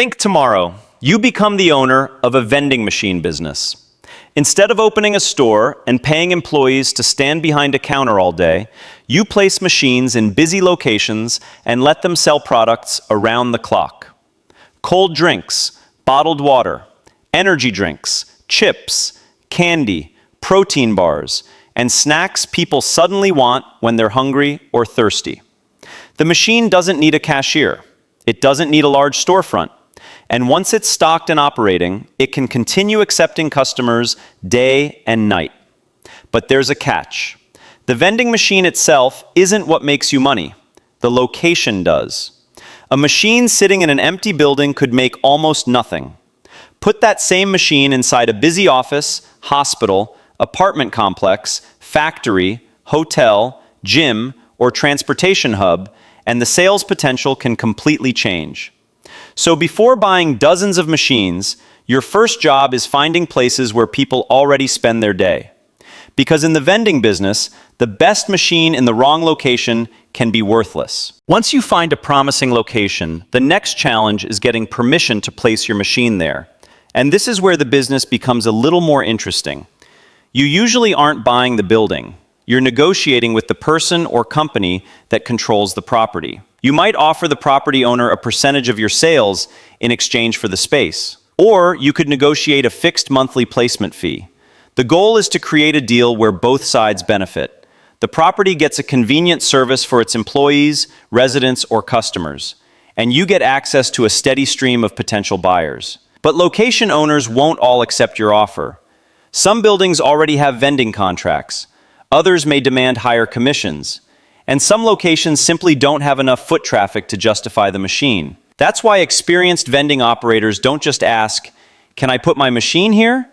Think tomorrow, you become the owner of a vending machine business. Instead of opening a store and paying employees to stand behind a counter all day, you place machines in busy locations and let them sell products around the clock. Cold drinks, bottled water, energy drinks, chips, candy, protein bars, and snacks people suddenly want when they're hungry or thirsty. The machine doesn't need a cashier. It doesn't need a large storefront. And once it's stocked and operating, it can continue accepting customers day and night. But there's a catch. The vending machine itself isn't what makes you money. The location does. A machine sitting in an empty building could make almost nothing. Put that same machine inside a busy office, hospital, apartment complex, factory, hotel, gym, or transportation hub, and the sales potential can completely change. So before buying dozens of machines, your first job is finding places where people already spend their day. Because in the vending business, the best machine in the wrong location can be worthless. Once you find a promising location, the next challenge is getting permission to place your machine there. And this is where the business becomes a little more interesting. You usually aren't buying the building. You're negotiating with the person or company that controls the property. You might offer the property owner a percentage of your sales in exchange for the space. Or you could negotiate a fixed monthly placement fee. The goal is to create a deal where both sides benefit. The property gets a convenient service for its employees, residents, or customers, and you get access to a steady stream of potential buyers. But location owners won't all accept your offer. Some buildings already have vending contracts. Others may demand higher commissions. And some locations simply don't have enough foot traffic to justify the machine. That's why experienced vending operators don't just ask, "Can I put my machine here?"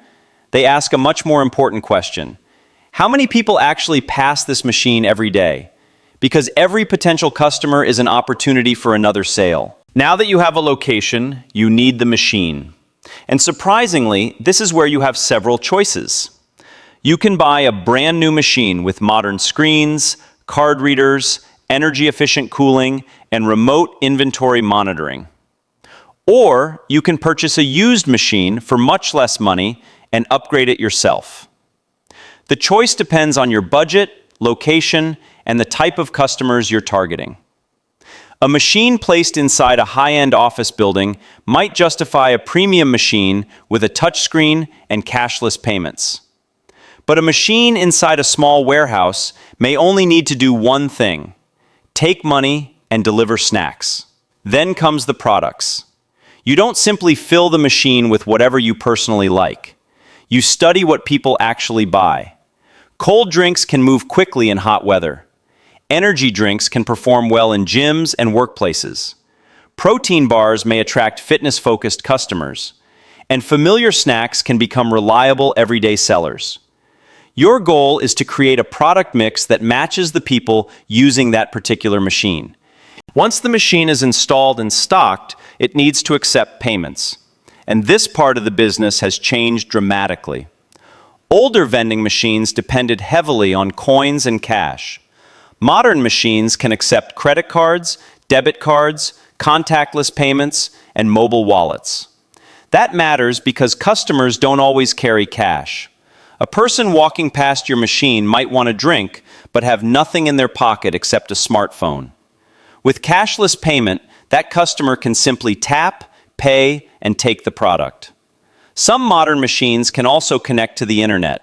They ask a much more important question. How many people actually pass this machine every day? Because every potential customer is an opportunity for another sale. Now that you have a location, you need the machine. And surprisingly, this is where you have several choices. You can buy a brand new machine with modern screens, card readers, energy-efficient cooling, and remote inventory monitoring. Or you can purchase a used machine for much less money and upgrade it yourself. The choice depends on your budget, location, and the type of customers you're targeting. A machine placed inside a high-end office building might justify a premium machine with a touchscreen and cashless payments. But a machine inside a small warehouse may only need to do one thing: take money and deliver snacks. Then comes the products. You don't simply fill the machine with whatever you personally like. You study what people actually buy. Cold drinks can move quickly in hot weather. Energy drinks can perform well in gyms and workplaces. Protein bars may attract fitness-focused customers. And familiar snacks can become reliable everyday sellers. Your goal is to create a product mix that matches the people using that particular machine. Once the machine is installed and stocked, it needs to accept payments. And this part of the business has changed dramatically. Older vending machines depended heavily on coins and cash. Modern machines can accept credit cards, debit cards, contactless payments, and mobile wallets. That matters because customers don't always carry cash. A person walking past your machine might want a drink, but have nothing in their pocket except a smartphone. With cashless payment, that customer can simply tap, pay, and take the product. Some modern machines can also connect to the internet.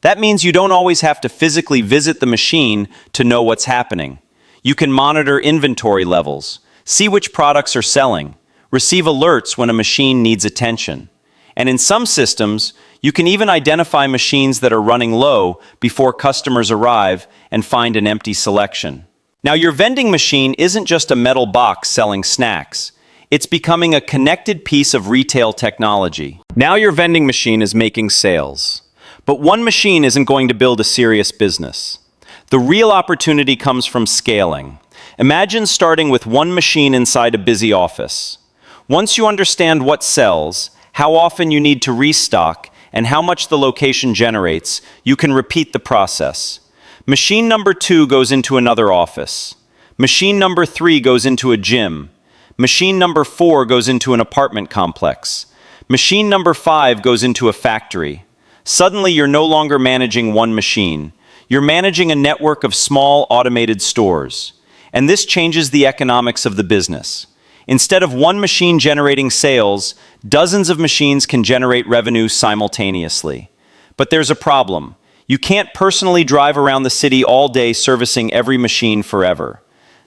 That means you don't always have to physically visit the machine to know what's happening. You can monitor inventory levels, see which products are selling, receive alerts when a machine needs attention. And in some systems, you can even identify machines that are running low before customers arrive and find an empty selection. Now, your vending machine isn't just a metal box selling snacks. It's becoming a connected piece of retail technology. Now your vending machine is making sales. But one machine isn't going to build a serious business. The real opportunity comes from scaling. Imagine starting with one machine inside a busy office. Once you understand what sells, how often you need to restock, and how much the location generates, you can repeat the process. Machine number 2 goes into another office. Machine number 3 goes into a gym. Machine number 4 goes into an apartment complex. Machine number 5 goes into a factory. Suddenly, you're no longer managing one machine. You're managing a network of small automated stores. And this changes the economics of the business. Instead of one machine generating sales, dozens of machines can generate revenue simultaneously. But there's a problem. You can't personally drive around the city all day servicing every machine forever.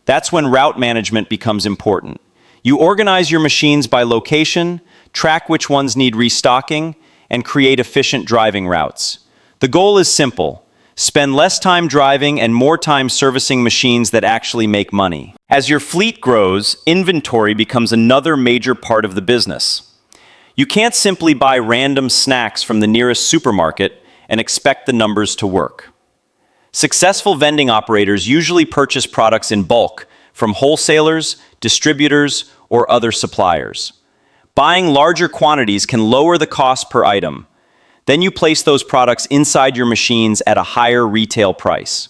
That's when route management becomes important. You organize your machines by location, track which ones need restocking, and create efficient driving routes. The goal is simple: spend less time driving and more time servicing machines that actually make money. As your fleet grows, inventory becomes another major part of the business. You can't simply buy random snacks from the nearest supermarket and expect the numbers to work. Successful vending operators usually purchase products in bulk from wholesalers, distributors, or other suppliers. Buying larger quantities can lower the cost per item. Then you place those products inside your machines at a higher retail price.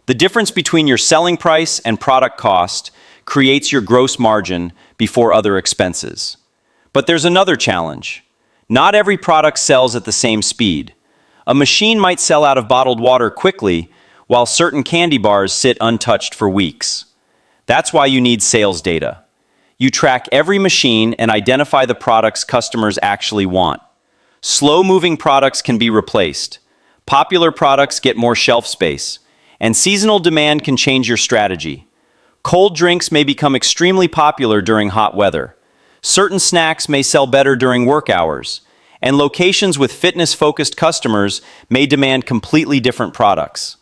The difference between your selling price and product cost creates your gross margin before other expenses. But there's another challenge. Not every product sells at the same speed. A machine might sell out of bottled water quickly, while certain candy bars sit untouched for weeks. That's why you need sales data. You track every machine and identify the products customers actually want. Slow-moving products can be replaced. Popular products get more shelf space. And seasonal demand can change your strategy. Cold drinks may become extremely popular during hot weather. Certain snacks may sell better during work hours. And locations with fitness-focused customers may demand completely different products.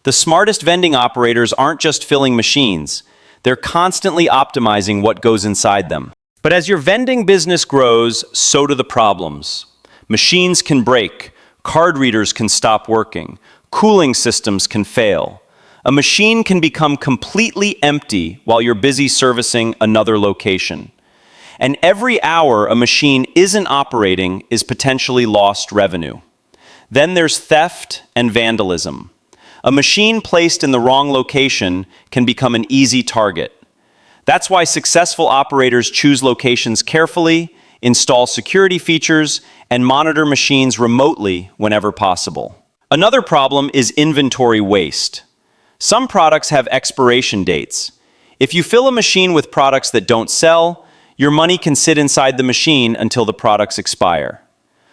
The smartest vending operators aren't just filling machines. They're constantly optimizing what goes inside them. But as your vending business grows, so do the problems. Machines can break, card readers can stop working, cooling systems can fail. A machine can become completely empty while you're busy servicing another location. And every hour a machine isn't operating is potentially lost revenue. Then there's theft and vandalism. A machine placed in the wrong location can become an easy target. That's why successful operators choose locations carefully, install security features, and monitor machines remotely whenever possible. Another problem is inventory waste. Some products have expiration dates. If you fill a machine with products that don't sell, your money can sit inside the machine until the products expire.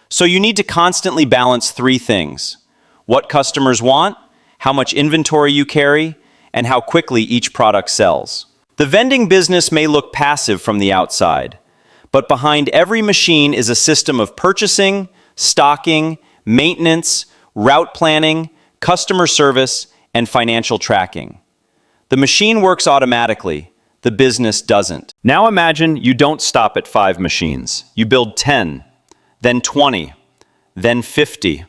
So you need to constantly balance 3 things: what customers want, how much inventory you carry, and how quickly each product sells. The vending business may look passive from the outside, but behind every machine is a system of purchasing, stocking, maintenance, route planning, customer service, and financial tracking. The machine works automatically. The business doesn't. Now imagine you don't stop at 5 machines. You build 10, then 20, then 50.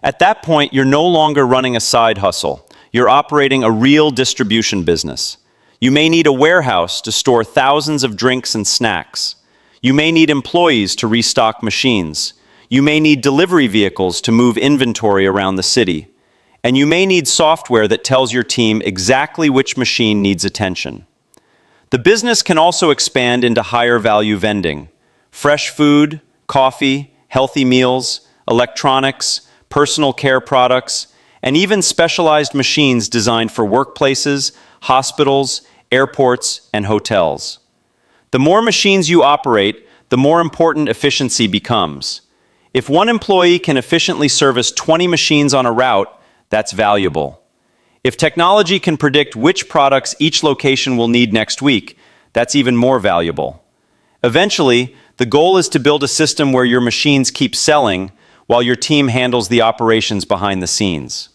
At that point, you're no longer running a side hustle. You're operating a real distribution business. You may need a warehouse to store thousands of drinks and snacks. You may need employees to restock machines. You may need delivery vehicles to move inventory around the city. And you may need software that tells your team exactly which machine needs attention. The business can also expand into higher value vending: fresh food, coffee, healthy meals, electronics, personal care products, and even specialized machines designed for workplaces, hospitals, airports, and hotels. The more machines you operate, the more important efficiency becomes. If one employee can efficiently service 20 machines on a route, that's valuable. If technology can predict which products each location will need next week, that's even more valuable. Eventually, the goal is to build a system where your machines keep selling while your team handles the operations behind the scenes.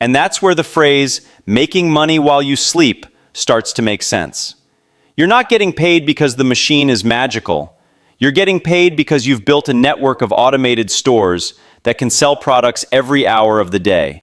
And that's where the phrase, "making money while you sleep," starts to make sense. You're not getting paid because the machine is magical. You're getting paid because you've built a network of automated stores that can sell products every hour of the day.